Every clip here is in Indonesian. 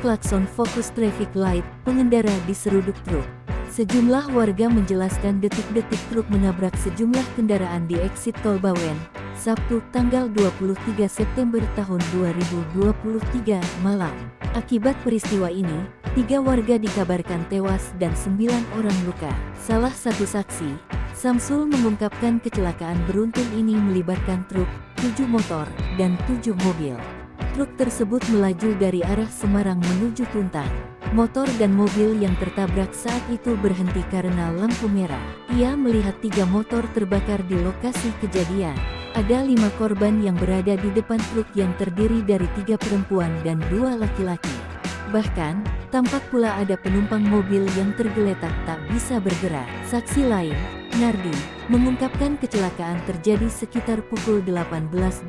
klakson fokus traffic light, pengendara diseruduk truk. Sejumlah warga menjelaskan detik-detik truk menabrak sejumlah kendaraan di eksit Tol Bawen, Sabtu tanggal 23 September tahun 2023 malam. Akibat peristiwa ini, 3 warga dikabarkan tewas dan 9 orang luka. Salah satu saksi, Samsul, mengungkapkan kecelakaan beruntun ini melibatkan truk, 7 motor, dan 7 mobil. Truk tersebut melaju dari arah Semarang menuju Tuntang. Motor dan mobil yang tertabrak saat itu berhenti karena lampu merah. Ia melihat 3 motor terbakar di lokasi kejadian. Ada 5 korban yang berada di depan truk yang terdiri dari 3 perempuan dan 2 laki-laki. Bahkan, tampak pula ada penumpang mobil yang tergeletak tak bisa bergerak. Saksi lain, Nardi, mengungkapkan kecelakaan terjadi sekitar pukul 18.20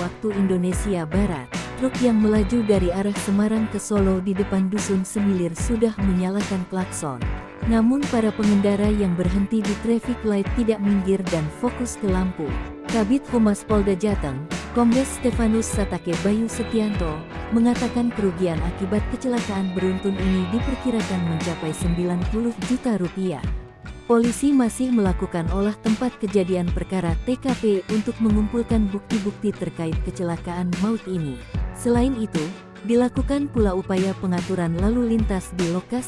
waktu Indonesia Barat. Truk yang melaju dari arah Semarang ke Solo di depan Dusun Semilir sudah menyalakan klakson. Namun para pengendara yang berhenti di traffic light tidak minggir dan fokus ke lampu. Kabid Humas Polda Jateng, Kombes Stefanus Satake Bayu Setianto, mengatakan kerugian akibat kecelakaan beruntun ini diperkirakan mencapai 90 juta rupiah. Polisi masih melakukan olah tempat kejadian perkara (TKP) untuk mengumpulkan bukti-bukti terkait kecelakaan maut ini. Selain itu, dilakukan pula upaya pengaturan lalu lintas di lokasi